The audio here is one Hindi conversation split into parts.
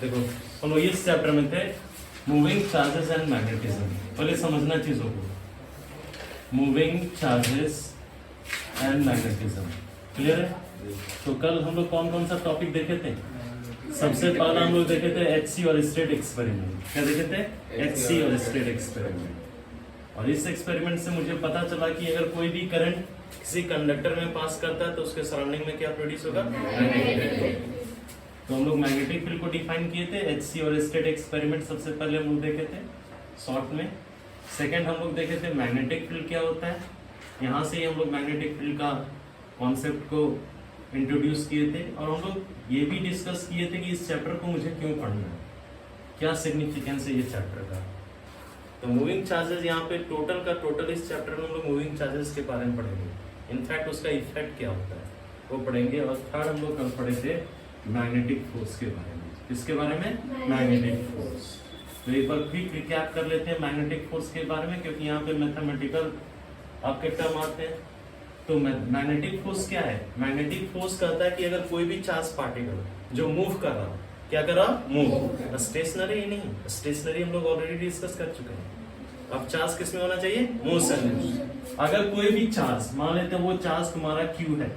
देखो हम लोग इस चैप्टर में थे मूविंग चार्जेस एंड मैग्नेटिज्म। पहले समझना चीजों को, moving charges and magnetism clear है। तो कल हम लोग कौन कौन सा टॉपिक देखे थे? सबसे पहला हम लोग देखे थे एचसी और स्टेट एक्सपेरिमेंट। क्या देखे थे? एचसी और स्टेट एक्सपेरिमेंट। और इस एक्सपेरिमेंट से मुझे पता चला कि अगर कोई भी करंट किसी कंडक्टर में पास करता है तो उसके सराउंडिंग में क्या प्रोड्यूस होगा? तो हम लोग मैग्नेटिक फील्ड को डिफाइन किए थे एचसी और स्टेट एक्सपेरिमेंट सबसे पहले हम लोग देखे थे शॉर्ट में। सेकंड हम लोग देखे थे मैग्नेटिक फील्ड क्या होता है। यहाँ से ही हम लोग मैग्नेटिक फील्ड का कॉन्सेप्ट को इंट्रोड्यूस किए थे और हम लोग ये भी डिस्कस किए थे कि इस चैप्टर को मुझे क्यों पढ़ना है, क्या सिग्निफिकेंस है ये चैप्टर का। तो मूविंग चार्जेस यहाँ पे टोटल का टोटल इस चैप्टर में हम लोग मूविंग चार्जेस के बारे में पढ़ेंगे, इनफैक्ट उसका इफेक्ट क्या होता है वो पढ़ेंगे। और थर्ड हम लोग कल पढ़े थे मैग्नेटिक फोर्स के बारे में। किसके बारे में? Magnetic force. तो एक बार क्विक रिकैप कर लेते हैं मैग्नेटिक फोर्स के बारे में, क्योंकि यहाँ पे मैथमेटिकल आपके टर्म आते हैं। तो मैग्नेटिक फोर्स क्या है? मैग्नेटिक फोर्स कहता है कि अगर कोई भी चार्ज पार्टिकल जो मूव कर रहा, क्या कर रहा? मूव। स्टेशनरी नहीं, स्टेशनरी हम लोग ऑलरेडी डिस्कस कर चुके हैं। अब चार्ज किस में होना चाहिए? मोशन। अगर कोई भी चार्ज, मान लेते हैं वो चार्ज तुम्हारा क्यू है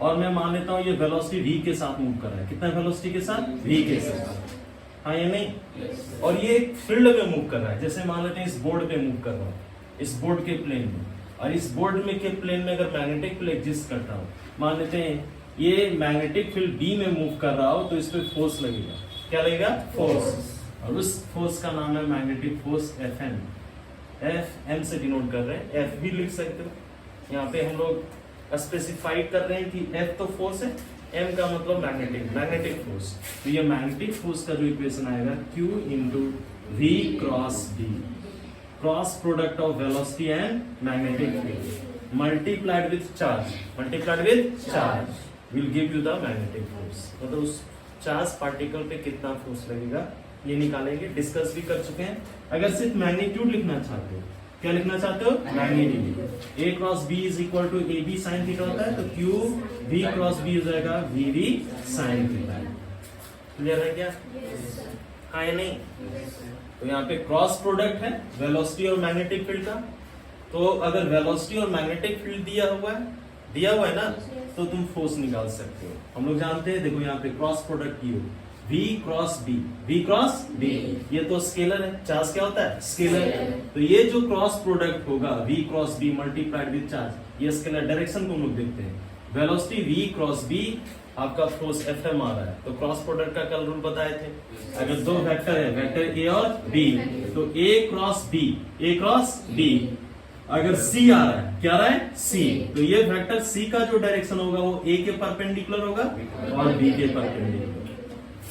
और मैं मान लेता हूँ ये वेलोसिटी v के साथ मूव कर रहा है। कितना वेलोसिटी के साथ? v के साथ। हाँ या नहीं? और ये एक फील्ड में मूव कर रहा है। जैसे मान लेते हैं इस बोर्ड पे मूव कर रहा हूँ, इस बोर्ड के प्लेन में, और इस बोर्ड में के प्लेन में अगर मैग्नेटिक फील्ड एग्जिस्ट करता हो, मान लेते हैं ये मैग्नेटिक फील्ड b में मूव कर रहा हो तो इस पे फोर्स लगेगा। क्या लगेगा? फोर्स। और उस फोर्स का नाम है मैग्नेटिक फोर्स Fn। Fm से डिनोट कर रहे हैं, F भी लिख सकते हो। यहाँ पे हम लोग स्पेसिफाइड कर रहे हैं कि F तो फोर्स है, M का मतलब मैग्नेटिक फोर्स। तो ये मैग्नेटिक फोर्स का जो इक्वेशन आएगा Q into V cross B, cross product of velocity and magnetic field multiplied with charge will give you the magnetic force. मतलब उस चार्ज पार्टिकल पे कितना फोर्स लगेगा ये निकालेंगे, डिस्कस भी कर चुके हैं। अगर सिर्फ मैग्नीट्यूड लिखना चाहते हो, क्या लिखना चाहते हो? Magnitude. A cross B is equal to AB sine theta होता है, तो Q V क्रॉस B हो जाएगा VV साइन थीटा। क्लियर है क्या? हाँ या नहीं? तो यहाँ पे क्रॉस प्रोडक्ट है वेलोसिटी और मैग्नेटिक फील्ड का। तो अगर वेलोसिटी और मैग्नेटिक फील्ड दिया हुआ है ना, तो तुम फोर्स निकाल सकते हो। हम लोग जानते हैं, देखो यहाँ पे क्रॉस प्रोडक्ट की हो V क्रॉस B, ये तो स्केलर है। चार्ज क्या होता है? स्केलर। तो ये जो क्रॉस प्रोडक्ट होगा V cross B multiplied with charge, ये स्केलर। डायरेक्शन को हम लोग देखते हैं, वेलोसिटी V क्रॉस B, आपका फोर्स Fm आ रहा है। तो क्रॉस प्रोडक्ट का कल रूल बताए थे, अगर दो वेक्टर है, वेक्टर A और B, तो A क्रॉस B, अगर C आ रहा है, क्या आ रहा है? C, तो ये वेक्टर C का जो डायरेक्शन होगा वो A के परपेंडिकुलर होगा और B के परपेंडिकुलर।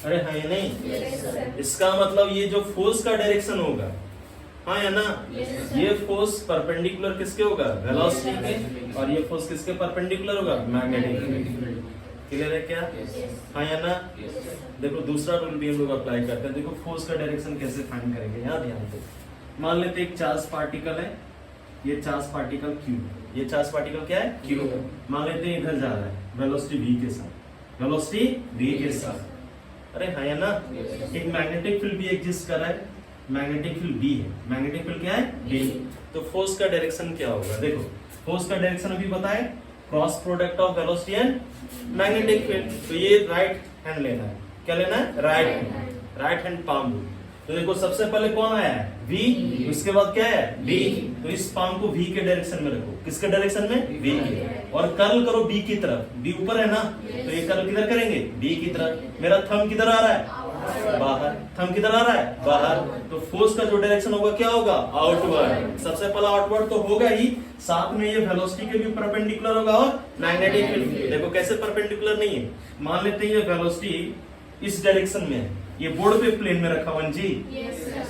अरे हाँ या नहीं? इसका मतलब ये जो फोर्स का डायरेक्शन होगा, हाँ या ना? ये फोर्स परपेंडिकुलर किसके होगा? वेलोसिटी के। और ये फोर्स किसके परपेंडिकुलर होगा? मैग्नेटिक। क्लियर है क्या? हाँ या ना? देखो दूसरा रूल भी हम लोग अप्लाई करते हैं। देखो फोर्स का डायरेक्शन कैसे फाइंड करेंगे, यहाँ ध्यान दो। मान लेते एक चार्ज पार्टिकल है, ये चार्ज पार्टिकल Q, ये चार्ज पार्टिकल क्या है? Q। मान लेते हैं इधर जा रहा है वेलोसिटी V के साथ, अरे हाँ या ना? एक मैग्नेटिक फील्ड भी एग्जिस्ट कर रहा है, मैग्नेटिक फील्ड B है। मैग्नेटिक फील्ड क्या है? B। तो फोर्स का डायरेक्शन क्या होगा? देखो फोर्स का डायरेक्शन अभी बताए, cross product of velocity and magnetic field. तो ये राइट हैंड लेना है। क्या लेना है? Right hand palm rule. तो देखो सबसे पहले कौन आया है? V, उसके बाद क्या है? B। तो इस पाम को V के डायरेक्शन में रखो। किसके डायरेक्शन में? V के। और कर्ल करो B की तरफ। B ऊपर है ना, तो ये कर्ल किधर करेंगे? B की तरफ। मेरा थंब किधर आ रहा है? बाहर। थंब किधर आ रहा है? बाहर। तो फोर्स का जो डायरेक्शन होगा क्या होगा? आउटवर्ड। सबसे पहला आउटवर्ड तो होगा ही, साथ में ये वेलोसिटी के भी परपेंडिकुलर होगा और मैग्नेटिक फील्ड। देखो कैसे परपेंडिकुलर नहीं है, मान लेते हैं ये वेलोसिटी इस डायरेक्शन में है, ये बोर्ड पे प्लेन में रखा हुआ जी,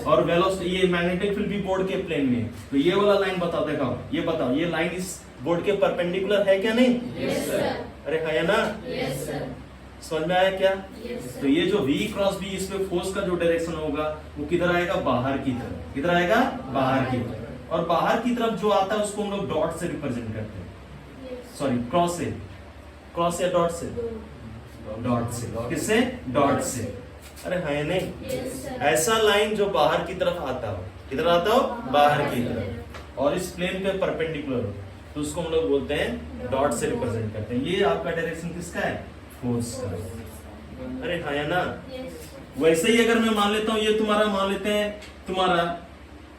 और वेलोसिटी ये मैग्नेटिक फील्ड भी बोर्ड के प्लेन में। तो ये वाला लाइन बताओ, देखो ये बताओ, ये लाइन इस बोर्ड के परपेंडिकुलर है क्या? नहीं। अरे है ना? समझ में आया क्या? तो ये जो V क्रॉस B, इस पे फोर्स का जो डायरेक्शन होगा वो किधर आएगा? बाहर की तरफ। किधर आएगा? बाहर की तरफ। और बाहर की तरफ जो आता है उसको हम लोग डॉट से रिप्रेजेंट करते हैं, सॉरी क्रॉस या डॉट से। किससे? डॉट से। अरे है नहीं, ऐसा लाइन जो बाहर की तरफ आता हो, किधर आता हो, बाहर की तरफ, और इस प्लेन पे परपेंडिकुलर हो, तो उसको हम लोग बोलते हैं डॉट से रिप्रेजेंट करते हैं। ये आपका डायरेक्शन किसका है, फोर्स का। अरे है ना। वैसे ही अगर मैं मान लेता हूं, ये तुम्हारा मान लेते हैं तुम्हारा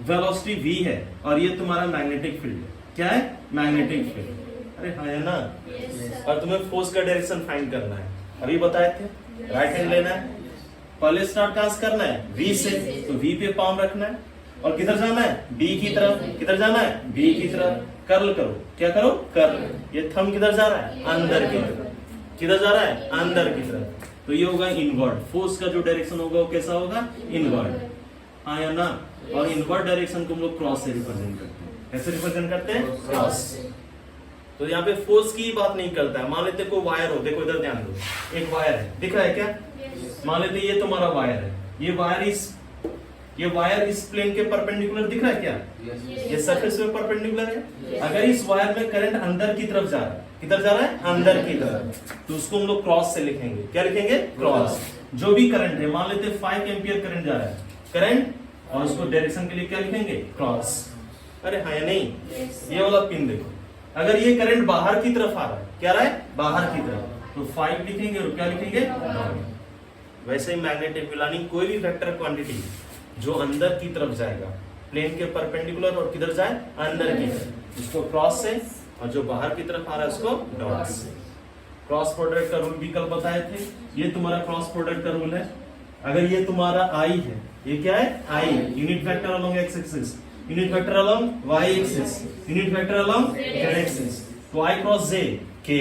वेलोसिटी v है और ये तुम्हारा मैग्नेटिक फील्ड है। क्या है, मैग्नेटिक फील्ड। अरे है ना। और तुम्हें फोर्स का डायरेक्शन फाइंड करना है, अभी बताए थे, राइट हैंड लेना है, पहले स्टार्ट कहां से करना है, v से, तो v पे पाम रखना है और किधर जाना है, b की तरफ। किधर जाना है, b की तरफ। कर्ल करो, क्या करो, कर्ल। ये थंब किधर जा रहा है, अंदर की तरफ। किधर जा रहा है, अंदर की तरफ। तो ये होगा इनवर्ड। फोर्स का जो डायरेक्शन होगा वो कैसा होगा, इनवर्ड। हाँ या ना। और इनवर्ड डायरेक्शन को हम लोग क्रॉस से रिप्रेजेंट करते हैं। कैसे रिप्रेजेंट करते हैं, क्रॉस। तो यहाँ पे फोर्स की बात नहीं करता है। मान लेते कोई वायर हो, देखो इधर ध्यान दो, एक वायर है, दिख रहा है क्या, मान लेते ये तुम्हारा वायर है, ये वायर इस प्लेन के परपेंडिकुलर दिख रहा है क्या, ये सरफेस में परपेंडिकुलर है। अगर इस वायर में करंट अंदर की तरफ जा रहा है, किधर जा रहा है, अंदर की तरफ, तो उसको हम लोग क्रॉस से लिखेंगे। क्या लिखेंगे, क्रॉस। जो भी करंट है, मान लेते 5 एम्पियर करंट जा रहा है, करंट, और उसको डायरेक्शन के लिए क्या लिखेंगे, क्रॉस। अरे हाँ या नहीं। ये वाला पिन देखो, अगर ये करंट बाहर की तरफ आ रहा है, क्या रहा है, बाहर की तरफ, तो 5 लिखेंगे और क्या लिखेंगे, डॉट। वैसे ही मैग्नेटिक फील्ड यानी कोई भी वेक्टर क्वांटिटी जो अंदर की तरफ जाएगा, प्लेन के परपेंडिकुलर, और किधर जाए, अंदर की तरफ, उसको क्रॉस से, और जो बाहर की तरफ आ रहा है उसको डॉट से। क्रॉस प्रोडक्ट का रूल भी कल बताए थे। ये तुम्हारा क्रॉस प्रोडक्ट का रूल है। अगर ये तुम्हारा आई है, ये क्या है, I, unit vector along X axis, unit vector along Y axis, unit vector along Z axis, तो आई क्रॉस जे के,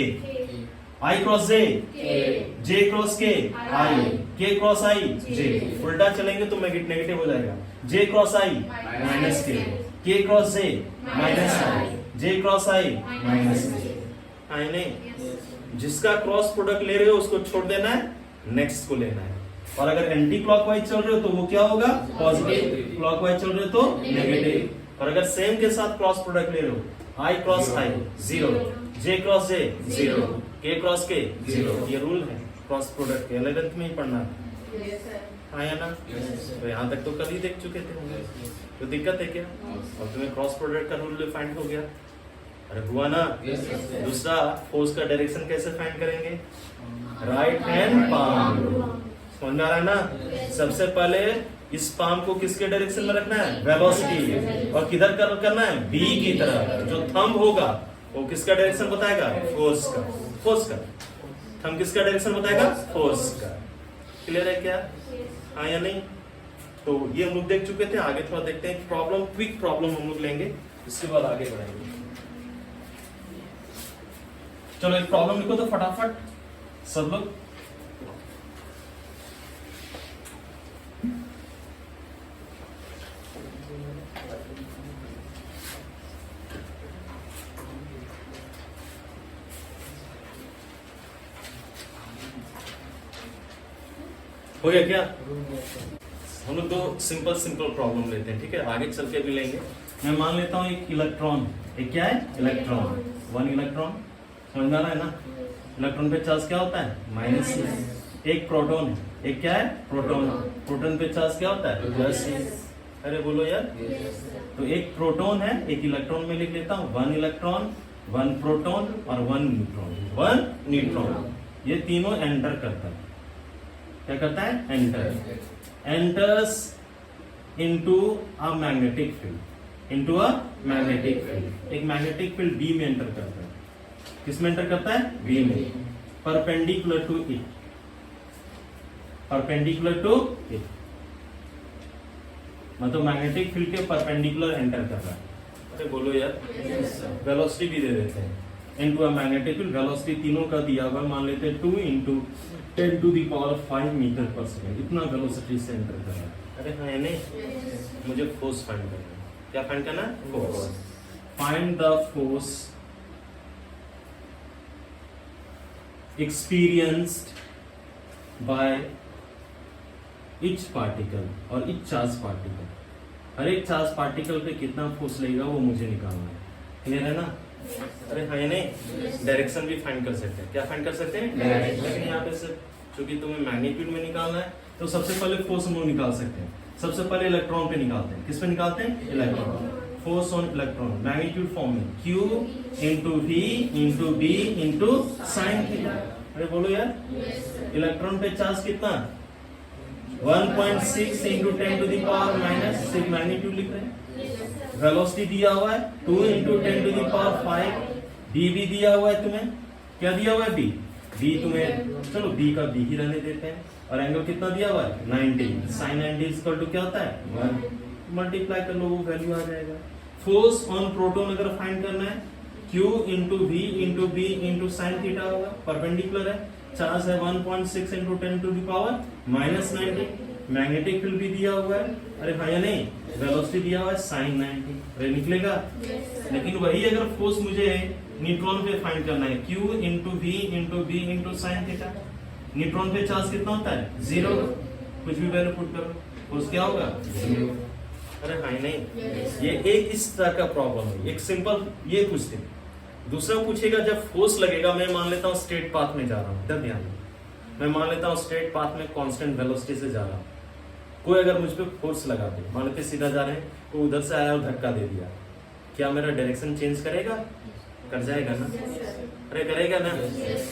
आई क्रॉस जे जे क्रॉस के आई, के क्रॉस आई जे। उल्टा चलेंगे तो नेगेटिव हो जाएगा, जे क्रॉस आई माइनस के क्रॉस जे माइनस आई, जे क्रॉस आई माइनस के। आई नहीं। जिसका क्रॉस प्रोडक्ट ले रहे हो उसको छोड़ देना है, नेक्स्ट को लेना है। और अगर एंटी क्लॉकवाइज चल रहे हो तो वो क्या होगा, पॉजिटिव, क्लॉकवाइज चल रहे हो तो नेगेटिव। और अगर सेम के साथ क्रॉस प्रोडक्ट ले रहे हो, आई क्रॉस आई 0, जे क्रॉस जे 0, के क्रॉस के 0, ये रूल है क्रॉस प्रोडक्ट के। 11th में ही पढ़ना है या ना। तो यहाँ तक तो कल ही देख चुके थे, तो दिक्कत है क्या, और तुम्हें क्रॉस प्रोडक्ट का रूल फाइंड हो गया। अरे हुआ ना। दूसरा, फोर्स का डायरेक्शन कैसे फाइंड करेंगे, राइट हैंड पाम, समझ में आ रहा है ना। सबसे पहले इस पाम को किसके डायरेक्शन में रखना है, वेलोसिटी, और किधर करना है, बी की तरफ। जो थंब होगा वो किसका डायरेक्शन बताएगा, फोर्स का। फोर्स का थंब किसका डायरेक्शन बताएगा, फोर्स का। क्लियर है क्या, हाँ या नहीं। तो ये हम लोग देख चुके थे। आगे थोड़ा देखते हैं प्रॉब्लम, क्विक प्रॉब्लम हम लोग लेंगे, इसके बाद आगे बढ़ेंगे। चलो एक प्रॉब्लम लिखो तो फटाफट सब लोग। हो गया क्या, हम लोग दो सिंपल प्रॉब्लम लेते हैं, ठीक है, आगे चल के भी लेंगे। मैं मान लेता हूं एक इलेक्ट्रॉन, एक क्या है, इलेक्ट्रॉन, 1 इलेक्ट्रॉन, समझ में आ रहा है ना। इलेक्ट्रॉन पे चार्ज क्या होता है, माइनस। एक प्रोटॉन है, एक क्या है, प्रोटॉन, प्रोटॉन पे चार्ज क्या होता है, प्लस। अरे बोलो यार। तो एक प्रोटॉन है, एक इलेक्ट्रॉन में लिख लेता हूँ, 1 इलेक्ट्रॉन, 1 प्रोटॉन और 1 न्यूट्रॉन, 1 न्यूट्रॉन। ये तीनों एंटर करता है, क्या करता है, enters into a magnetic field, into a magnetic field. एक मैग्नेटिक फील्ड बी में एंटर करता है। किस में एंटर करता है, बी में, perpendicular to it, perpendicular to it, मतलब मैग्नेटिक फील्ड के परपेंडिकुलर एंटर कर रहा है। अरे बोलो यार। वेलोसिटी भी दे देते हैं, into a magnetic field. Velocity तीनों का दिया हुआ, मान लेते हैं 2 × 10⁵ मीटर पर सेकेंड, इतना वेलोसिटी से एंटर कर रहा है। अरे हाँ नहीं, मुझे फोर्स फाइंड करना है। क्या फाइंड करना है, force. Find the force experienced by each particle और each charge particle। हर एक चार्ज पार्टिकल पे कितना फोर्स लगेगा वो मुझे निकालना है। क्लियर है ना। अरे हाँ या नहीं। डायरेक्शन भी फाइंड कर सकते हैं। क्या फाइंड कर सकते हैं, डायरेक्शन। लेकिन यहाँ पे सिर्फ चूंकि तुम्हें मैग्नीट्यूड में निकालना है तो सबसे पहले फोर्स हम लोग निकाल सकते हैं। सबसे पहले इलेक्ट्रॉन पे निकालते हैं। किस पे निकालते हैं? Electron. Force on electron magnitude form में Q into V into B into sine theta. अरे बोलो यार, इलेक्ट्रॉन पे चार्ज कितना? 1.6 into 10 to the power minus, सिर्फ मैग्नीट्यूड लिख रहे हैं। वेलोसिटी दिया हुआ है 2 into 10 to the power 5। D भी दिया हुआ है तुम्हें। क्या दिया हुआ है? बी। बी तुम्हें, चलो बी का बी ही रहने देते हैं। और एंगल कितना दिया हुआ है? 90। साइन 90 इक्वल टू क्या होता है? 1। मल्टीप्लाई कर लो, वो वैल्यू आ जाएगा। फोर्स ऑन प्रोटॉन अगर फाइंड करना है, Q into V into B into sine theta होगा। परपेंडिकुलर है, चार्ज है 1.6 into 10 to the power minus 90। Magnetic field भी दिया हुआ है। अरे हाँ या नहीं? वेलोसिटी दिया हुआ है साइन 90। अरे निकलेगा। लेकिन वही अगर फोर्स मुझे न्यूट्रॉन पे फाइंड करना है, Q into V into B into sine theta. Neutron पे चार्ज कितना होता है? 0। कुछ भी वैल्यू पुट करो, फोर्स क्या होगा? 0। अरे हाँ नहीं, ये एक इस तरह का प्रॉब्लम है। एक सिंपल ये पूछते। दूसरा पूछेगा, जब फोर्स लगेगा, मैं मान लेता हूँ स्ट्रेट पाथ में जा रहा हूँ, इधर ध्यान दो। मैं मान लेता हूँ स्ट्रेट पाथ में कांस्टेंट वेलोसिटी से जा रहा हूँ। कोई अगर मुझ पे फोर्स लगा दे, मान लेते सीधा जा रहे हैं, तो उधर से आया और धक्का दे दिया, क्या मेरा डायरेक्शन चेंज करेगा? कर जाएगा ना? अरे करेगा ना?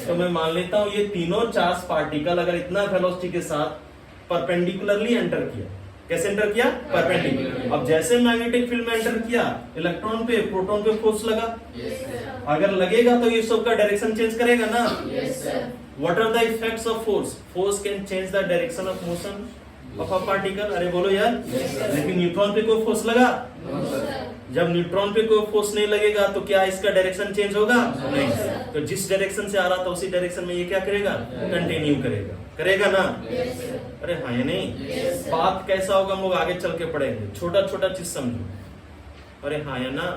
तो मैं मान लेता हूँ ये तीनों चार्ज पार्टिकल अगर इतना वेलोसिटी के साथ परपेंडिकुलरली एंटर किया। कैसे एंटर किया? परपेंडिकुलर। अब जैसे मैग्नेटिक फील्ड में एंटर किया, इलेक्ट्रॉन पे प्रोटॉन पे फोर्स लगा। अगर लगेगा तो ये सब का डायरेक्शन चेंज करेगा ना? What are the effects of force? Force can change the direction of motion of a particle. अरे बोलो यार। लेकिन न्यूट्रॉन पे कोई फोर्स लगा? जब न्यूट्रॉन पे कोई फोर्स नहीं लगेगा तो क्या इसका डायरेक्शन चेंज होगा? नहीं। तो जिस डायरेक्शन से आ रहा था उसी डायरेक्शन में ये क्या करेगा? कंटिन्यू करेगा। करेगा ना? अरे हाँ या नहीं? बात कैसा होगा हम लोग आगे चल के पढ़ेंगे। छोटा छोटा चीज समझो। अरे हाँ या ना?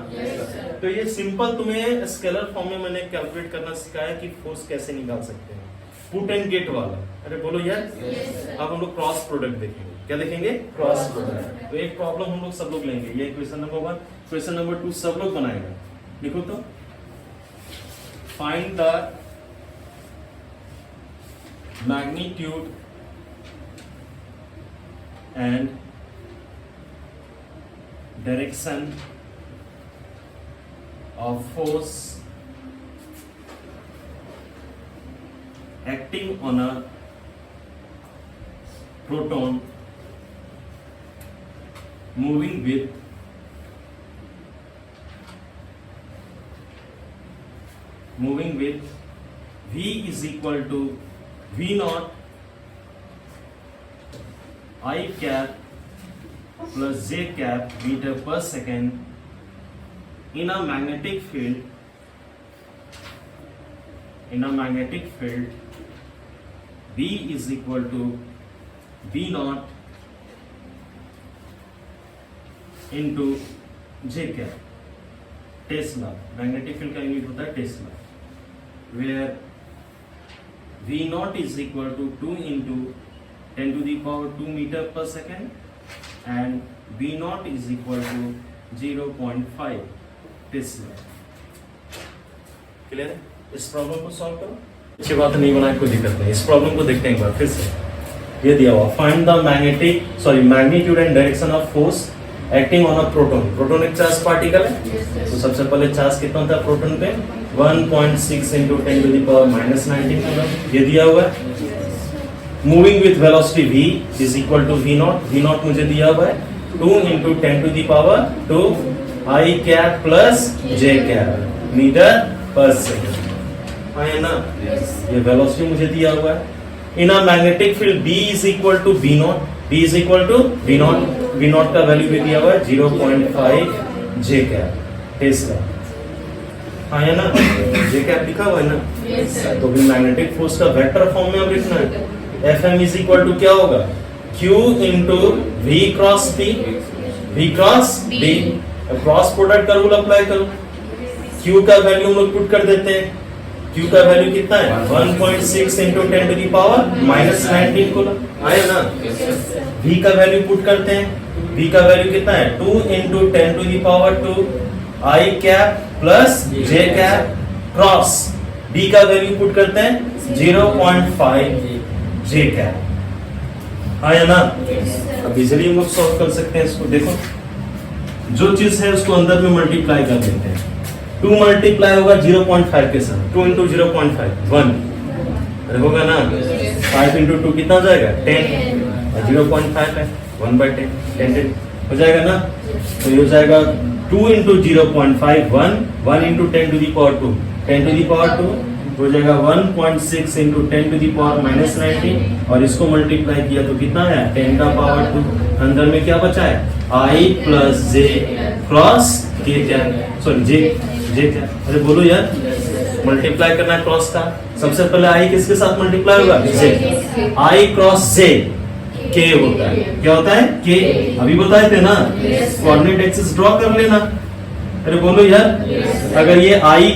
तो ये सिंपल तुम्हें स्केलर फॉर्म में मैंने कैलकुलेट करना सिखाया कि फोर्स कैसे निकाल सकते हैं, पुट एंड गेट वाला। अरे बोलो यार। अब हम लोग क्रॉस प्रोडक्ट देखेंगे। क्या देखेंगे? Cross product. तो एक प्रॉब्लम हम लोग सब लोग लेंगे। ये क्वेश्चन नंबर 1, क्वेश्चन नंबर 2 सब लोग बनाएगा। देखो तो, find the magnitude and direction of force acting on a proton moving with V is equal to V naught I cap plus J cap meter per second in a magnetic field B is equal to V naught into J cap। Tesla, magnetic field का यूनिट होता है Tesla, where V naught is equal to 2 into 10 to the power 2 meter per second and V naught is equal to 0.5 Tesla. Clear है? इस प्रॉब्लम को सॉल्व करो। अच्छी बात नहीं बनाए, कोई दिक्कत नहीं। इस प्रॉब्लम को देखते हैं एक बार फिर से। ये दिया हुआ, find the magnitude and direction of force acting on a proton. Proton एक चार्ज पार्टिकल है। तो सबसे पहले चार्ज कितना होता है प्रोटॉन पे? 1.6 into 10 to the power minus 19 coulomb. ये दिया हुआ है। Moving with velocity v is equal to v not. v not मुझे दिया हुआ है 2 into 10 to the power 2 I cap plus J cap metre पर सेकेंड। हाँ है ना? ये वेलोसिटी मुझे दिया हुआ है। In a magnetic field B is equal to V not. B is equal to V not. V not का वैल्यू भी दिया हुआ है 0.5 J कैप टेस्ला। हाँ है ना? J कैप लिखा हुआ है ना? तो भी मैग्नेटिक फोर्स का वेक्टर फॉर्म में अब लिखना है। Fm इज इक्वल टू क्या होगा? Q into V cross B। V cross B। Cross product का रूल अप्लाई करो। Q का वैल्यू हम लोग पुट कर देते हैं। Q का वैल्यू कितना है? 1.6 into 10 to the power minus 19 को आया ना? V का वैल्यू पुट करते हैं। V का वैल्यू कितना है? 2 into 10 to the power 2 I cap plus J cap cross B का वैल्यू पुट करते हैं 0.5 J कैप। हाँ या ना? अब इजिली हम लोग सॉल्व कर सकते हैं इसको। देखो जो चीज है उसको अंदर में मल्टीप्लाई कर देते हैं। 2 मल्टीप्लाई होगा 0.5 के साथ, 2 इंटू 0.5 1, अरे होगा ना? 5 इंटू 2 कितना हो जाएगा? 10, और 0.5 है 1/10, 10 हो जाएगा ना? तो ये हो जाएगा 2 into 0.5 1 into 10 to the power 2, 10 to the power 2 हो जाएगा 1.6 into 10 to the power minus 19, और इसको मल्टीप्लाई किया तो कितना है? 10 का पावर 2। अंदर में क्या बचा है? I प्लस जे क्रॉस के क्या, सॉरी जे क्या, अरे बोलो यार, मल्टीप्लाई करना है क्रॉस का। सबसे पहले I किसके साथ मल्टीप्लाई होगा? जे। I क्रॉस जे के होता है, क्या होता है? के। अभी बताए थे ना, कोऑर्डिनेट एक्सिस ड्रॉ कर लेना। अरे बोलो यार, अगर ये I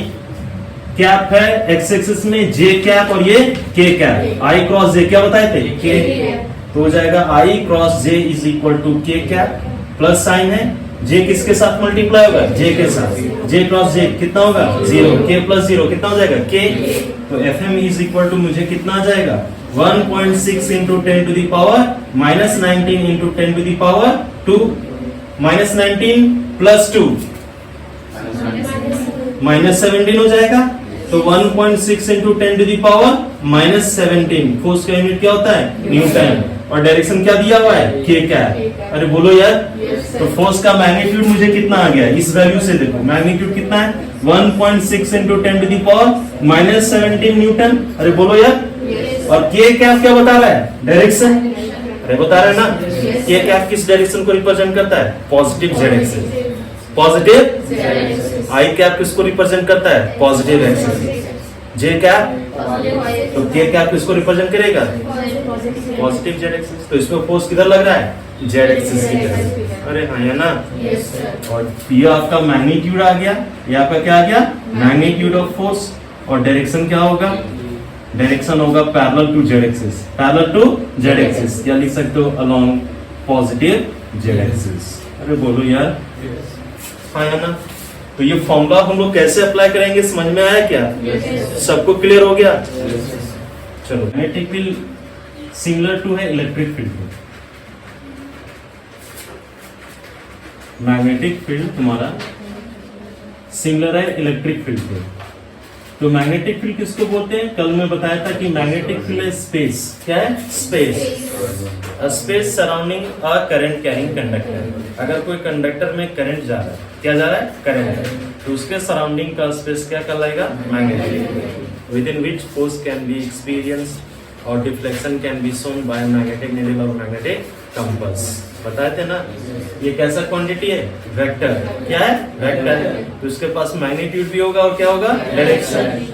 कैप है एक्स एक्सिस में, जे कैप और ये के कैप, I क्रॉस जे क्या बताए थे? के। तो हो जाएगा I cross J is equal to K cap, plus sine है, जे किसके साथ मल्टीप्लाई होगा? जे के साथ, जे क्रॉस जे कितना होगा? 0, के प्लस 0 कितना हो जाएगा? के। तो Fm इज इक्वल टू मुझे कितना आ जाएगा? 1.6 into 10 to the power minus 19 into 10 to the power 2, minus 19 plus 2 minus 17 हो जाएगा। तो 1.6 into 10 to the power minus 17, force का यूनिट क्या होता है? न्यूटन, और डायरेक्शन क्या दिया हुआ है? के कैप। अरे बोलो यार, तो फोर्स का मैग्नीट्यूड मुझे कितना आ गया? इस वैल्यू से देखो मैग्नीट्यूड कितना है? 1.6 into 10 to the power minus 17 newton. अरे बोलो यार, और के कैप क्या बता रहा है? डायरेक्शन। अरे बता रहा है ना, के कैप किस डायरेक्शन को रिप्रेजेंट करता है? Positive Z axis. पॉजिटिव आई कैप किसको रिप्रेजेंट करता है? Positive axis. जे कैप, तो के कैप किसको रिप्रेजेंट करेगा? Positive Z axis. तो इसमें फोर्स किधर लग रहा है? जेड एक्सिस की तरफ। अरे हाँ या ना? और ये आपका मैग्नीट्यूड आ गया, ये आपका क्या आ गया? Magnitude of force. और डायरेक्शन क्या होगा? डायरेक्शन होगा parallel to Z axis, parallel to Z axis, या लिख सकते हो अलोंग पॉजिटिव जेड एक्सिस। अरे बोलो यार, हाँ या ना? तो ये फॉर्मूला हम लोग कैसे अप्लाई करेंगे, समझ में आया क्या? सबको क्लियर हो गया? चलो, मैग्नेटिक फील्ड सिमिलर टू है इलेक्ट्रिक फील्ड। मैग्नेटिक फील्ड तुम्हारा सिमिलर है इलेक्ट्रिक फील्ड के। तो मैग्नेटिक फील्ड किसको बोलते हैं? कल मैं बताया था कि मैग्नेटिक फील्ड है स्पेस। क्या है? Space. Space surrounding a current carrying conductor. अगर कोई कंडक्टर में करंट जा रहा है, क्या जा रहा है? करंट, तो उसके सराउंडिंग का स्पेस क्या कहलाएगा? Magnetic. Within which force can be experienced और deflection can be shown by magnetic needle और मैग्नेटिक कंपास। बताए थे ना, ये कैसा क्वांटिटी है? वेक्टर। क्या है? वेक्टर। तो उसके पास मैग्नीट्यूड भी होगा और क्या होगा? डायरेक्शन।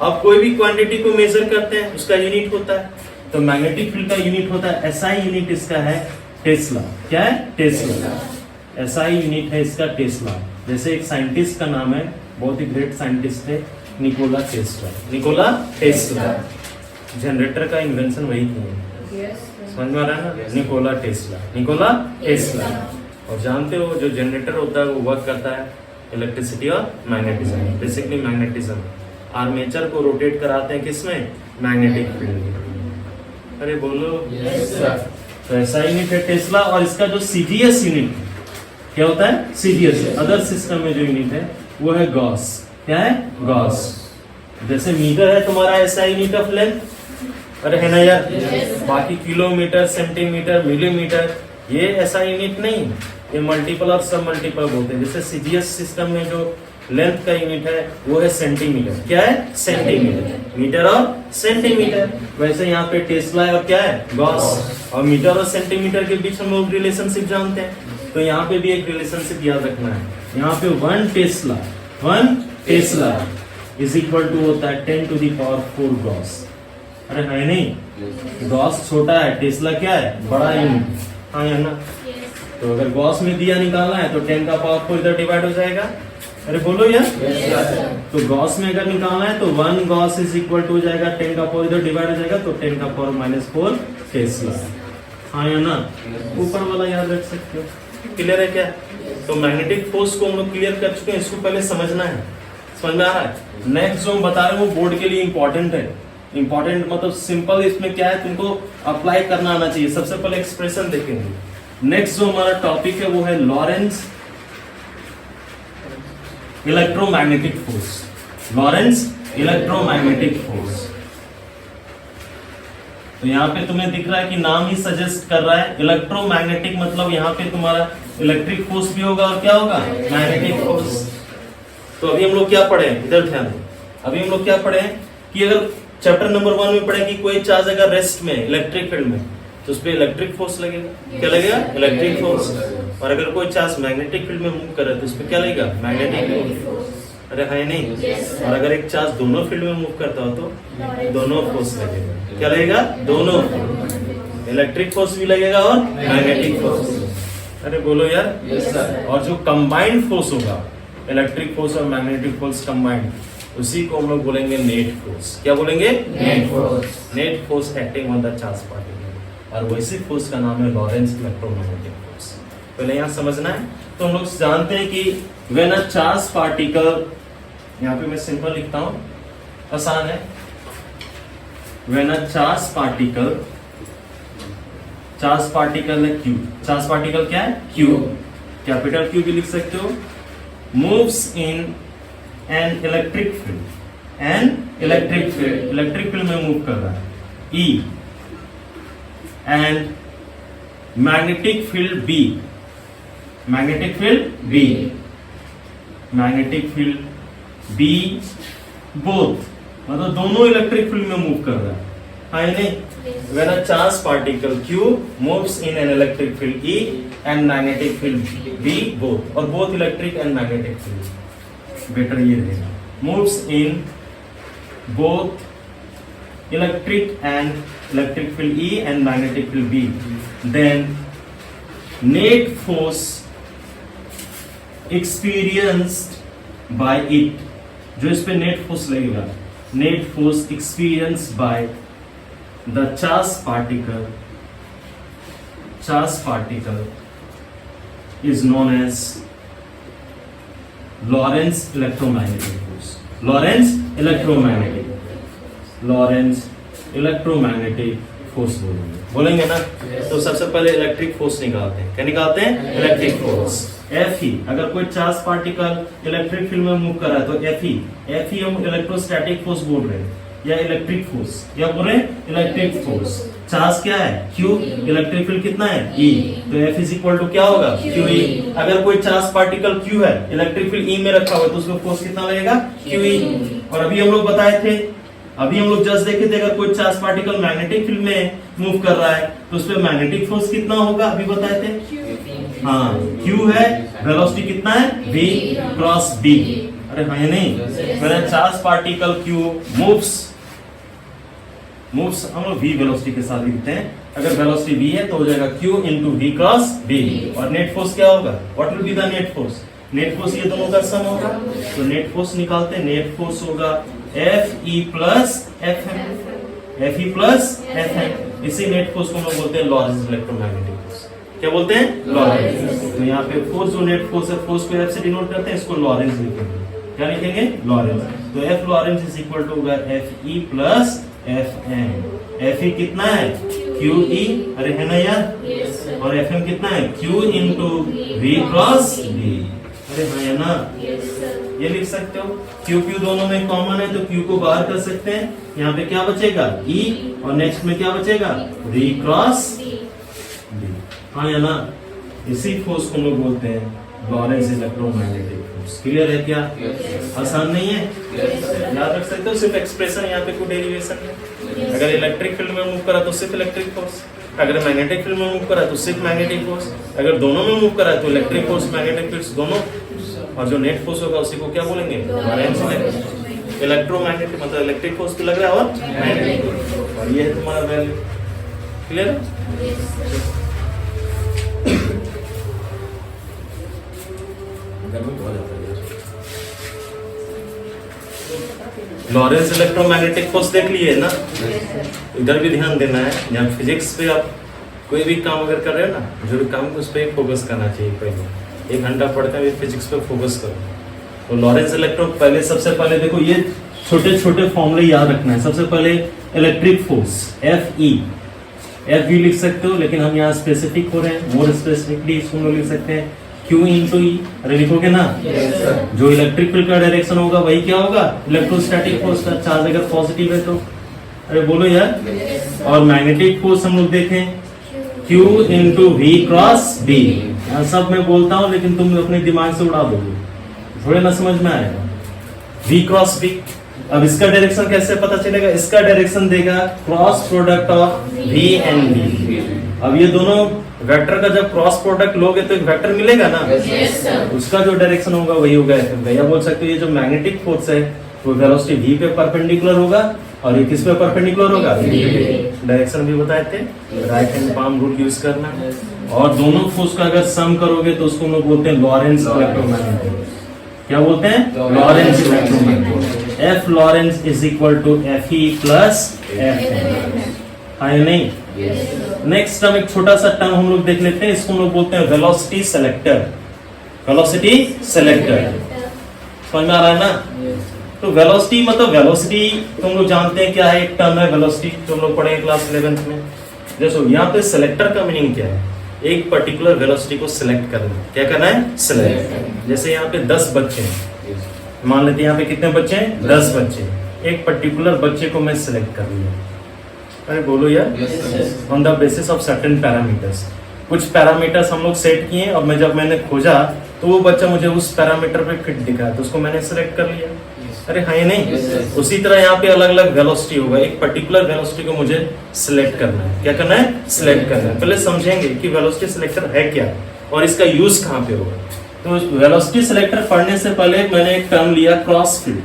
अब कोई भी क्वांटिटी को मेजर करते हैं, उसका यूनिट होता है। तो मैग्नेटिक फील्ड का यूनिट होता है एसआई यूनिट इसका है टेस्ला। क्या है? टेस्ला। एसआई यूनिट है इसका टेस्ला। जैसे एक साइंटिस्ट का नाम है, बहुत ही ग्रेट साइंटिस्ट थे, Nikola Tesla. Nikola Tesla. Generator का इन्वेंशन वही किया। समझ में आ रहा है ना? Nikola Tesla. Nikola Tesla. और जानते हो जो जनरेटर होता है वो वर्क करता है इलेक्ट्रिसिटी और मैग्नेटिज्म, बेसिकली मैग्नेटिज्म। आर्मेचर को रोटेट कराते हैं किसमें? मैग्नेटिक फील्ड में। अरे बोलो तो ऐसा यूनिट है टेस्ला। और इसका जो सीजीएस यूनिट क्या होता है? सीजीएस अदर सिस्टम में जो यूनिट है वो है गॉस। क्या है? गॉस। जैसे मीटर है तुम्हारा ऐसा यूनिट ऑफ लेंथ, अरे है ना यार? बाकी किलोमीटर, सेंटीमीटर, मिलीमीटर, ये ऐसा यूनिट नहीं, ये मल्टीपल और सब मल्टीपल बोलते हैं। जैसे सीजीएस सिस्टम में जो लेंथ का यूनिट है वो है सेंटीमीटर। क्या है? सेंटीमीटर। मीटर और सेंटीमीटर। वैसे यहाँ पे टेस्ला है और क्या है? गॉस। और मीटर और सेंटीमीटर के बीच हम लोग रिलेशनशिप जानते हैं, तो यहाँ पे भी एक रिलेशनशिप याद रखना है। यहाँ पे 1 टेस्ला इज इक्वल टू होता है 10 टू दी पावर 4 गॉस। अरे है नहीं? गॉस छोटा है, टेस्ला क्या है? बड़ा यूनिट। हाँ या ना? तो अगर गॉस में दिया निकालना है तो 10 का पावर 4 इधर डिवाइड हो जाएगा। अरे बोलो यार, तो गॉस में अगर निकालना है तो 1 गॉस इज इक्वल टू हो जाएगा 10 का पावर इधर डिवाइड हो जाएगा, तो 10 का पावर -4 टेस्ला। हाँ या ना? ऊपर वाला याद रख सकते हो। क्लियर है क्या? तो मैग्नेटिक फोर्स को हम लोग क्लियर कर चुके हैं, इसको पहले समझना है। समझ में आ रहा है? नेक्स्ट जो हम बता रहे हैं वो बोर्ड के लिए इंपॉर्टेंट है। इंपॉर्टेंट मतलब सिंपल इसमें क्या है, तुमको अप्लाई करना आना चाहिए। सबसे पहले एक्सप्रेशन देखेंगे। नेक्स्ट जो हमारा टॉपिक है वो है Lawrence electromagnetic force. Lorentz electromagnetic force. तो यहाँ पे तुम्हें दिख रहा है कि नाम ही सजेस्ट कर रहा है इलेक्ट्रोमैग्नेटिक, मतलब यहाँ पे तुम्हारा इलेक्ट्रिक फोर्स भी होगा और क्या होगा, मैग्नेटिक फोर्स। तो अभी हम लोग क्या पढ़े, इधर ध्यान दें। अभी हम लोग क्या पढ़े कि अगर चैप्टर नंबर 1 में पढ़े कि कोई चार्ज अगर रेस्ट में इलेक्ट्रिक फील्ड में, तो उस पर इलेक्ट्रिक फोर्स लगेगा। क्या लगेगा, इलेक्ट्रिक फोर्स। और अगर कोई चार्ज मैग्नेटिक फील्ड में मूव कर रहा है तो उस पर क्या लगेगा, मैग्नेटिक फोर्स। अरे है नहीं। और अगर एक चार्ज दोनों फील्ड में मूव करता हो तो दोनों फोर्स लगेगा। क्या लगेगा, दोनों, इलेक्ट्रिक फोर्स भी लगेगा और मैग्नेटिक फोर्स। अरे बोलो यार। और जो कंबाइंड फोर्स होगा, इलेक्ट्रिक फोर्स और मैग्नेटिक फोर्स कंबाइंड, उसी को हम लोग बोलेंगे नेट फोर्स। क्या बोलेंगे, net force. Net force acting on the charge particle, और वैसी फोर्स का नाम है लॉरेंस इलेक्ट्रोमैग्नेटिक फोर्स। पहले यहाँ समझना है। तो हम लोग जानते हैं कि व्हेन अ चार्ज पार्टिकल, यहाँ पे मैं सिंपल लिखता हूं, आसान है। व्हेन अ चार्ज पार्टिकल है क्यू, चार्ज पार्टिकल क्या है, क्यू, कैपिटल क्यू भी लिख सकते हो, moves in an electric field, electric field में मूव कर रहा है, E, and magnetic field B, magnetic field B both, मतलब दोनों इलेक्ट्रिक फील्ड में मूव कर रहा है, हाँ नहीं। When a charged particle Q moves in an electric field E and magnetic field B both, और both electric and magnetic field, better ये रहेगा, moves in both electric field E and magnetic field B, then net force experienced by it, जो इस पे नेट फोर्स लगेगा, net force experience by the charge particle is known as Lorentz electromagnetic force. Lorentz electromagnetic force बोलेंगे ना। तो सबसे पहले इलेक्ट्रिक फोर्स निकालते हैं। क्या निकालते हैं, इलेक्ट्रिक फोर्स। एफ ही, अगर कोई चार्ज पार्टिकल इलेक्ट्रिक फील्ड में मूव कर रहा है तो एफ ही हम इलेक्ट्रोस्टैटिक फोर्स बोल रहे हैं, या इलेक्ट्रिक फोर्स, या बोल रहे हैं इलेक्ट्रिक फोर्स। चार्ज क्या है, क्यू, इलेक्ट्रिक फील्ड कितना है, ई, तो एफ इज इक्वल टू क्या होगा, क्यू ई। अगर कोई चार्ज पार्टिकल क्यू है, इलेक्ट्रिक फील्ड ई में रखा हुआ है, तो उसमें फोर्स कितना लगेगा, क्यू ई। और अभी हम लोग बताए थे, अभी हम लोग जस्ट देखे थे, अगर कोई चार्ज पार्टिकल मैग्नेटिक फील्ड में मूव कर रहा है तो उसपे मैग्नेटिक फोर्स कितना होगा, अभी बताए थे, हाँ, Q है, वेलोसिटी कितना है, V क्रॉस B। अरे हाँ या नहीं, मेरा चार्ज पार्टिकल Q मूव्स, हम लोग V वेलोसिटी के साथ लिखते हैं। अगर वेलोसिटी V है तो हो जाएगा Q into V cross B। और नेट फोर्स क्या होगा, what will be the net force, net force ये दोनों का सम होगा, तो नेट फोर्स निकालते हैं। नेट फोर्स होगा FE प्लस FM, इसी नेट फोर्स को हम लोग बोलते हैं लॉरेंस इलेक्ट्रोमैग्नेटिक फोर्स। क्या बोलते हैं, लॉरेंस। तो यहाँ पे फोर्स, जो नेट फोर्स है, फोर्स को F से डिनोट करते हैं, इसको लॉरेंस लिखेंगे। क्या लिखेंगे, लॉरेंस। तो F Lorentz is equal to होगा FE प्लस FM। FE कितना है, QE, अरे है ना यार, और FM कितना है, Q into V cross B। अरे हाँ है ना, ये लिख सकते हो। Q दोनों में कॉमन है तो Q को बाहर कर सकते हैं। यहाँ पे क्या बचेगा, E, और नेक्स्ट में क्या बचेगा, V क्रॉस B। हाँ या ना, इसी फोर्स को हम लोग बोलते हैं लॉरेंस इलेक्ट्रोमैग्नेटिक फोर्स। क्लियर है क्या, आसान नहीं है, याद रख सकते हो। सिर्फ एक्सप्रेशन यहाँ पे कोई डेरिवेशन है। अगर इलेक्ट्रिक फील्ड में मूव करा तो सिर्फ इलेक्ट्रिक फोर्स, अगर मैग्नेटिक फील्ड में मूव करा तो सिर्फ मैग्नेटिक फोर्स, अगर दोनों में मूव करा तो इलेक्ट्रिक फोर्स मैग्नेटिक फोर्स दोनों, और जो नेट फोर्स होगा उसी को क्या बोलेंगे, लॉरेंस इलेक्ट्रोमैग्नेटिक, मतलब इलेक्ट्रिक फोर्स भी लग रहा है और मैग्नेटिक, और ये है तुम्हारा value. Clear, Lawrence electromagnetic force देख लिए ना। इधर भी ध्यान देना है, जहाँ फिजिक्स पे आप कोई भी काम अगर कर रहे हो ना, जो भी काम उस पर फोकस करना चाहिए। पहले 1 घंटा पढ़ते हुए फिजिक्स पे फोकस करो। तो लॉरेंस इलेक्ट्रो, पहले सबसे पहले देखो, ये छोटे छोटे फॉर्मूले याद रखना है। सबसे पहले electric force F E, F भी लिख सकते हो लेकिन हम यहाँ स्पेसिफिक हो रहे हैं, मोर स्पेसिफिकली इसको हम लोग लिख सकते हैं Q इंटू ई। अरे लिखोगे ना? जो इलेक्ट्रिक फील्ड का डायरेक्शन होगा वही क्या होगा? इलेक्ट्रोस्टैटिक फोर्स का। चार्ज अगर पॉजिटिव है तो अरे बोलो यार। और मैग्नेटिक फोर्स हम लोग देखें Q into V cross B. यहाँ सब मैं बोलता हूँ लेकिन तुम अपने दिमाग से उड़ा दोगे, थोड़े ना समझ में आएगा। V क्रॉस बी, अब इसका डायरेक्शन कैसे पता चलेगा? इसका डायरेक्शन देगा cross product of V and B। अब ये दोनों वेक्टर का जब क्रॉस प्रोडक्ट लोगे तो एक वेक्टर मिलेगा ना? उसका जो डायरेक्शन होगा वही होगा एफ। या बोल सकते हो ये जो मैग्नेटिक फोर्स है वो वेलोसिटी V पे परपेंडिकुलर होगा और ये किस पे परपेंडिकुलर होगा? डायरेक्शन भी बताए थे, right hand palm rule use करना। और दोनों फोर्स का अगर सम करोगे तो उसको हम लोग बोलते हैं लॉरेंस इलेक्ट्रोमैग्नेटिक। क्या बोलते हैं? Lorentz electromagnetic. F Lorentz is equal to F E plus F. हाँ या नहीं? नेक्स्ट टर्म, एक छोटा सा टर्म हम लोग देख लेते हैं, इसको हम लोग बोलते हैं वेलोसिटी सेलेक्टर। वेलोसिटी सेलेक्टर समझ में आ रहा है ना? तो वेलोसिटी मतलब वेलोसिटी तुम लोग जानते हैं क्या है, एक टर्म है वेलोसिटी जो हम लोग पढ़े क्लास 11th में। जैसे यहाँ पे सेलेक्टर का मीनिंग क्या है? एक पर्टिकुलर वेलोसिटी को सिलेक्ट करना। क्या करना है? सिलेक्ट। जैसे यहाँ पे 10 बच्चे हैं, मान लेते हैं यहाँ पे कितने बच्चे हैं? 10 बच्चे। एक पर्टिकुलर बच्चे को मैं सिलेक्ट कर लिया। अरे बोलो यार। On the basis of certain parameters, कुछ पैरामीटर्स हम लोग सेट किए और मैं जब मैंने खोजा तो वो बच्चा मुझे उस पैरामीटर पे फिट दिखा तो उसको मैंने सिलेक्ट कर लिया। अरे हाँ नहीं? उसी तरह यहाँ पे अलग अलग वेलोसिटी होगा, एक पर्टिकुलर वेलोसिटी को मुझे सिलेक्ट करना है। क्या करना है? सिलेक्ट करना है। पहले समझेंगे कि वेलोसिटी सिलेक्टर है क्या और इसका यूज कहाँ पे होगा। तो वेलोसिटी सिलेक्टर पढ़ने से पहले मैंने एक टर्म लिया क्रॉस फील्ड।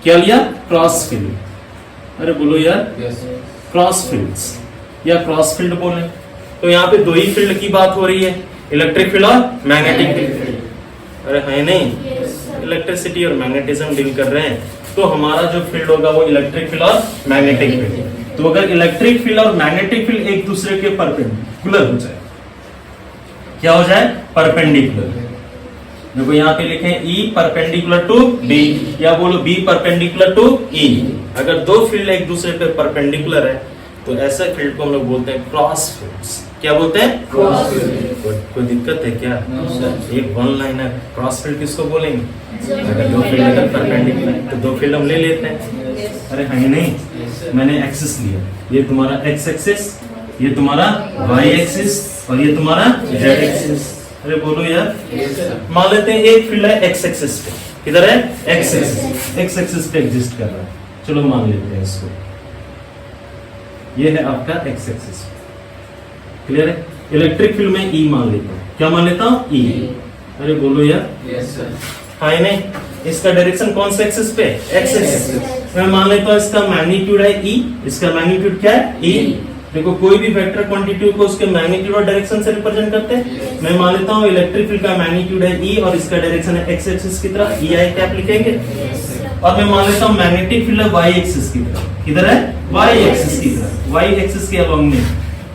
क्या लिया? Cross field. अरे बोलो यार। क्रॉस फील्ड्स या क्रॉस फील्ड बोले तो यहाँ पे दो ही फील्ड की बात हो रही है, इलेक्ट्रिक फील्ड और मैग्नेटिक फील्ड। अरे है नहीं? इलेक्ट्रिसिटी और मैग्नेटिज्म डील कर रहे हैं तो हमारा जो फील्ड होगा वो इलेक्ट्रिक फील्ड और मैग्नेटिक फील्ड। तो अगर इलेक्ट्रिक फील्ड और मैग्नेटिक फील्ड एक दूसरे के परपेंडिकुलर हो जाए, क्या हो जाए? परपेंडिकुलर। देखो यहाँ पे लिखे E परपेंडिकुलर टू B या बोलो B परपेंडिकुलर टू E। अगर दो फील्ड एक दूसरे पे परपेंडिकुलर है तो ऐसे फील्ड को हम लोग बोलते हैं क्रॉस फील्ड्स। क्या बोलते हैं? Cross field. कोई दिक्कत है क्या? एक वन लाइनर क्रॉस फील्ड किसको बोलेंगे? अगर दो फील्ड अगर परपेंडिकुलर है तो दो फील्ड हम ले लेते हैं। अरे हाँ नहीं? मैंने एक्सिस लिया, ये तुम्हारा एक्स एक्सिस, ये तुम्हारा वाई एक्सिस और ये तुम्हारा जेड एक्सिस। अरे बोलो यार। मान लेते हैं एक फील्ड है एक्स एक्सिस पे, किधर है? एक्स एक्सिस, एक्स एक्सिस पे एग्जिस्ट कर रहा है। चलो मान लेते हैं इसको, ये है आपका एक्स एक्सिस। क्लियर है? इलेक्ट्रिक फील्ड में ई मान लेता हूँ। क्या मान लेता हूँ? ई। अरे बोलो यार। हाँ नहीं? इसका डायरेक्शन कौन सा एक्सिस पे? X axis. मैं मान लेता हूँ इसका मैग्नीट्यूड है ई, इसका मैग्नीट्यूड क्या है? ई। देखो कोई भी वेक्टर क्वांटिटी को उसके मैग्नीट्यूड और डायरेक्शन से रिप्रेजेंट करते हैं। मैं मान लेता हूँ इलेक्ट्रिक फील्ड का मैग्नीट्यूड है ई और इसका डायरेक्शन है एक्स एक्सिस की तरफ, ई आई कैप लिखेंगे। और मैं मान लेता हूँ मैग्नेटिक फील्ड है वाई एक्सिस की तरफ। किधर है? वाई एक्सिस की तरफ, वाई एक्सिस के अलोंग में।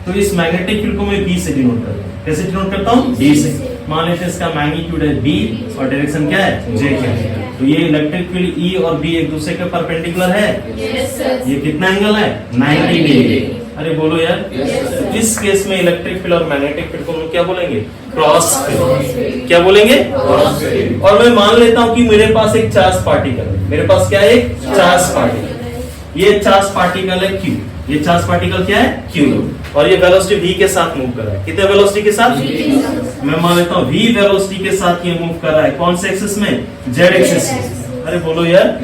तो इस मैग्नेटिक फील्ड को मैं बी से डिनोट करता हूँ। कैसे डिनोट करता हूँ? डी से। मान लेते हैं इसका मैग्नीट्यूड है बी और डायरेक्शन क्या है? जे क्या है। तो ये इलेक्ट्रिक फील्ड ई और बी एक दूसरे के परपेंडिकुलर है। ये कितना एंगल है? 90 डिग्री। अरे बोलो यार। तो इस केस में इलेक्ट्रिक फील्ड और मैग्नेटिक फील्ड को हम लोग क्या बोलेंगे? Cross field. क्या बोलेंगे? Cross field. और मैं मान लेता हूँ कि मेरे पास एक चार्ज पार्टिकल है। मेरे पास क्या है? एक चार्ज पार्टिकल। ये चार्ज पार्टिकल है क्यू। ये चार्ज पार्टिकल क्या है? क्यू। और ये वेलोसिटी v के साथ मूव कर रहा है। कितने वेलोसिटी के साथ? मैं मान लेता हूँ v वेलोसिटी के साथ ये मूव कर रहा है। कौन से एक्सिस में? Z axis. अरे बोलो यार।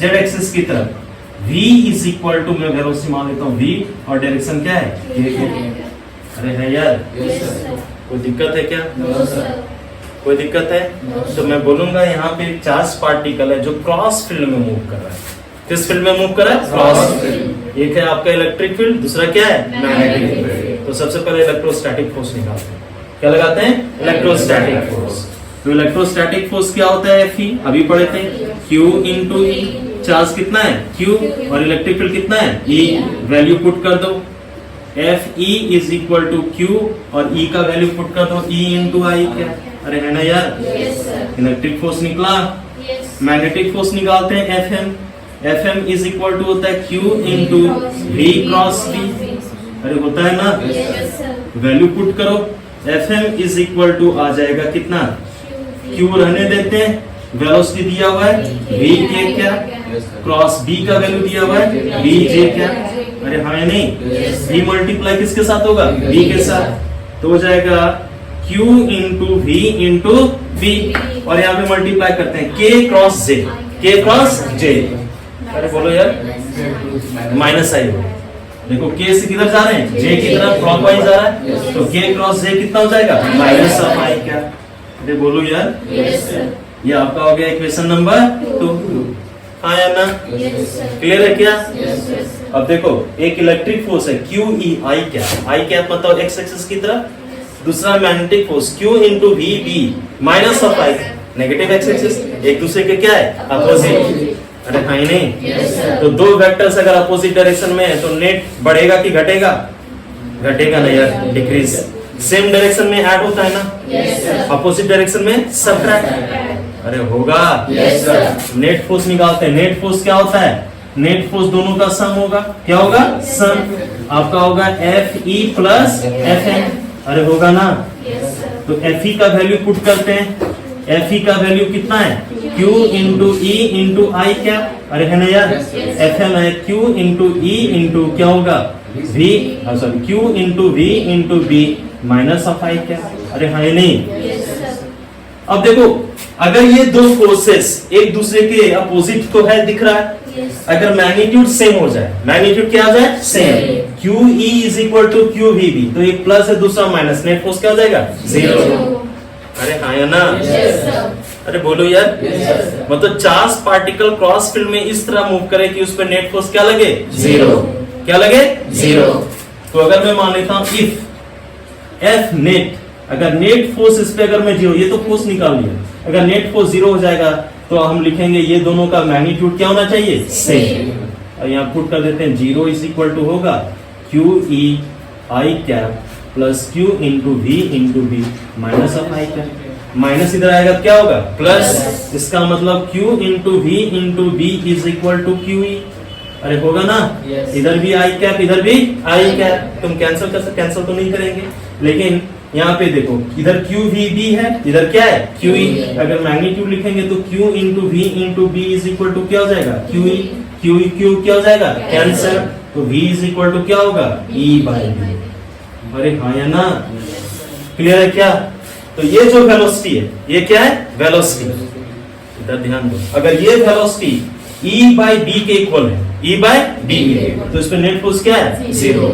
जेड एक्सिस की तरफ। v इज इक्वल टू, मैं वेलोसिटी मान लेता हूँ v और डायरेक्शन क्या है? अरे है यार। कोई दिक्कत है क्या? कोई दिक्कत है? तो मैं बोलूंगा यहाँ पे चार्ज पार्टिकल है जो क्रॉस फील्ड में मूव कर रहा है। किस फील्ड में मूव कर रहा है? Cross field. एक है आपका इलेक्ट्रिक फील्ड, दूसरा क्या है? Magnetic field. तो सबसे पहले इलेक्ट्रोस्टैटिक फोर्स निकालते हैं। क्या लगाते हैं? Electrostatic force. तो इलेक्ट्रोस्टैटिक फोर्स क्या होता है? Fe अभी पढ़े थे, Q इंटू E। चार्ज कितना है? Q और इलेक्ट्रिक फील्ड कितना है? E। वैल्यू पुट कर दो, Fe is equal to Q और E का वैल्यू पुट कर दो, E इंटू आई। क्या? अरे है ना यार। इलेक्ट्रिक फोर्स निकला। मैग्नेटिक फोर्स निकालते हैं Fm। FM is equal to होता है Q into V cross V। अरे होता है ना, वैल्यू पुट करो, FM इज इक्वल टू आ जाएगा कितना, Q रहने देते हैं, वेलोसिटी दिया हुआ है V के क्या क्रॉस B का वैल्यू दिया हुआ है V J क्या। अरे हाँ या नहीं, V मल्टीप्लाई किसके साथ होगा, V के साथ, तो हो जाएगा Q into V into V, और यहाँ पे मल्टीप्लाई करते हैं K cross J, K cross J। अरे बोलो यार, माइनस आई हो, देखो K से किधर जा रहे हैं, J की तरफ क्लॉकवाइज जा रहा है, तो K क्रॉस J कितना हो जाएगा, माइनस ऑफ I क्या। अरे बोलो यार, ये आपका हो गया इक्वेशन नंबर 2। हाँ या ना, क्लियर है क्या। अब देखो एक इलेक्ट्रिक फोर्स है QE, I क्या, I क्या मतलब एक्स एक्सिस की तरफ, दूसरा magnetic force Q into V B minus of I negative x axis, एक दूसरे के क्या है, अपोजिट। अरे हाँ ही नहीं, तो दो वेक्टर्स अगर अपोजिट डायरेक्शन में है तो नेट बढ़ेगा कि घटेगा, घटेगा ना यार, डिक्रीज। सेम डायरेक्शन में ऐड होता है ना, अपोजिट डायरेक्शन में सब्ट्रैक्ट। अरे होगा, नेट फोर्स निकालते हैं, नेट फोर्स क्या होता है, नेट फोर्स दोनों का सम होगा, क्या होगा, सम, आपका होगा FE प्लस FN। अरे होगा ना, तो FE का वैल्यू पुट करते हैं, FE का वैल्यू कितना है, Q into E into I क्या, अरे है ना यार, FM है Q इंटू E इंटू क्या होगा V, sorry Q into V into B minus of I क्या। अरे हाँ या नहीं। अब देखो अगर ये दो फोर्सेस एक दूसरे के अपोजिट तो है, दिख रहा है, अगर मैग्नीट्यूड सेम हो जाए, मैग्नीट्यूड क्या आ जाए, same, QE is equal to QVB, तो एक प्लस है दूसरा माइनस, नेट फोर्स क्या हो जाएगा, 0। अरे हाँ या ना, अरे बोलो यार, मतलब चार्ज पार्टिकल क्रॉस फील्ड में इस तरह मूव करे कि उस पर नेट फोर्स क्या लगे, 0, क्या लगे, 0। तो अगर मैं मान लेता हूं इफ F नेट, अगर नेट फोर्स इस पे अगर मैं 0, ये तो फोर्स निकाल लिया, अगर नेट फोर्स 0 हो जाएगा तो हम लिखेंगे ये दोनों का मैग्नीट्यूड क्या होना चाहिए, सेम। और यहाँ पुट कर देते हैं 0 इज इक्वल टू होगा QE I cap plus Q into V into B minus of I cap, minus इधर आएगा क्या होगा, प्लस, इसका मतलब Q into V into B is equal to QE। अरे होगा ना, इधर भी I कैप इधर भी I कैप, तुम कैंसिल कर सकते, कैंसिल तो नहीं करेंगे, लेकिन यहाँ पे देखो इधर QVB है, इधर क्या है QE, अगर मैग्नीट्यूड लिखेंगे तो Q into V into B is equal to क्या हो जाएगा, QE, QE Q क्या हो जाएगा, कैंसिल, तो V इज इक्वल टू क्या होगा, E बाई B। अरे हाँ या ना, क्लियर है क्या। तो ये जो वेलोसिटी है, ये क्या है, वेलोसिटी, इधर ध्यान दो, अगर ये वेलोसिटी E बाई B के इक्वल है, E बाई B के, तो इस पे नेट फोर्स क्या है, 0।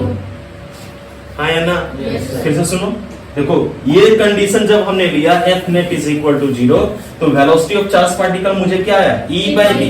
हाँ या ना, फिर से सुनो, देखो ये कंडीशन जब हमने लिया F net is equal to 0, तो वेलोसिटी ऑफ चार्ज पार्टिकल मुझे क्या आया, E by B,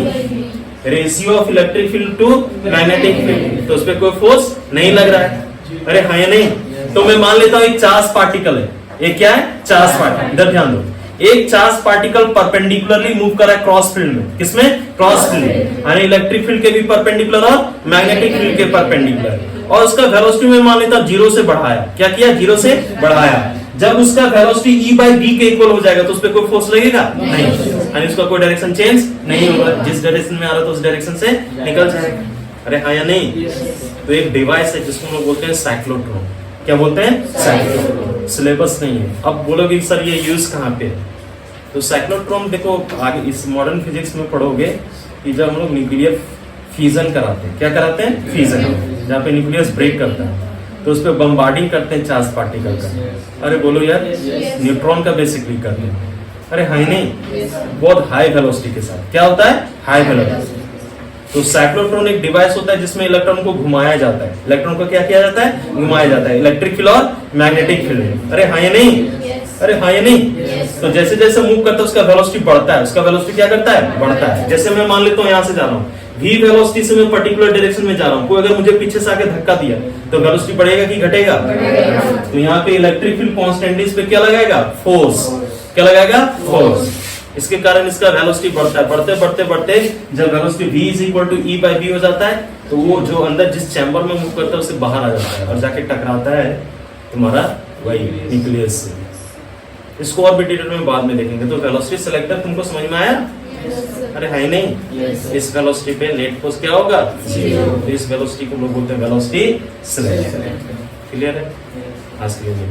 ratio of electric field to magnetic field, तो उस पर कोई फोर्स नहीं लग रहा है। अरे हाँ या नहीं, तो मैं मान लेता हूं एक चार्ज पार्टिकल है, एक क्या है, चार्ज पार्टिकल, इधर ध्यान दो, एक चार्ज पार्टिकल परपेंडिकुलरली मूव कर रहा है क्रॉस फील्ड में, किसमें, क्रॉस फील्ड, यानी इलेक्ट्रिक फील्ड के भी परपेंडिकुलर और मैग्नेटिक फील्ड के परपेंडिकुलर, और उसका वेलोसिटी में मान लेता 0 से बढ़ाया, क्या किया, 0 से बढ़ाया, जब उसका वेलोसिटी E बाई B के इक्वल हो जाएगा तो उस पर कोई फोर्स लगेगा नहीं, यानी उसका कोई डायरेक्शन चेंज नहीं होगा, जिस डायरेक्शन में आ रहा था उस डायरेक्शन से निकल जाएगा। अरे हाँ या नहीं, तो एक डिवाइस है जिसको हम लोग बोलते हैं साइक्लोट्रॉन, क्या बोलते हैं, साइक्लोट्रॉन, सिलेबस नहीं है। अब बोलोगे सर ये यूज कहाँ पे, तो साइक्लोट्रॉन देखो आगे इस मॉडर्न फिजिक्स में पढ़ोगे कि जब हम लोग न्यूक्लियर फ्यूजन कराते हैं, क्या कराते हैं, फ्यूजन, जहाँ पे न्यूक्लियस ब्रेक करता है तो उस पर बम्बार्डिंग करते हैं चार्ज पार्टिकल का। अरे बोलो यार, न्यूट्रॉन का बेसिकली करते हैं। अरे हाई नहीं, बहुत हाई वेलोसिटी के साथ, क्या होता है, हाई वेलोसिटी। तो साइक्लोट्रॉन एक डिवाइस होता है जिसमें इलेक्ट्रॉन को घुमाया जाता है, इलेक्ट्रॉन को क्या किया जाता है, घुमाया जाता है, इलेक्ट्रिक फील्ड और मैग्नेटिक फील्ड। अरे हाँ या नहीं, अरे हाँ या नहीं, तो जैसे जैसे मूव करता है उसका वेलोसिटी बढ़ता है, उसका वेलोसिटी क्या करता है, बढ़ता है। जैसे मैं मान लेता हूँ यहाँ से जा रहा हूँ, v वेलोसिटी से मैं पर्टिकुलर डायरेक्शन में जा रहा हूँ, कोई अगर मुझे पीछे से आके धक्का दिया तो वेलोसिटी बढ़ेगा कि घटेगा, तो यहाँ पे इलेक्ट्रिक फील्ड कांस्टेंट, इस पे क्या लगाएगा, फोर्स, क्या लगाएगा, फोर्स। इसके कारण इसका वेलोसिटी बढ़ता है, बढ़ते बढ़ते बढ़ते जब velocity v is equal to E by B हो जाता है तो वो जो अंदर जिस चैम्बर में मूव करता है उससे बाहर आ जाता है और जाके टकराता है तुम्हारा वही न्यूक्लियस से। इसको और भी डिटेल में बाद में देखेंगे। तो वेलोसिटी सिलेक्टर तुमको समझ में आया, अरे है नहीं, इस वेलोसिटी पे नेट फोर्स क्या होगा? तो इस वेलोसिटी को लोग बोलते हैं वेलोसिटी स्लैश। क्लियर है? आज के लिए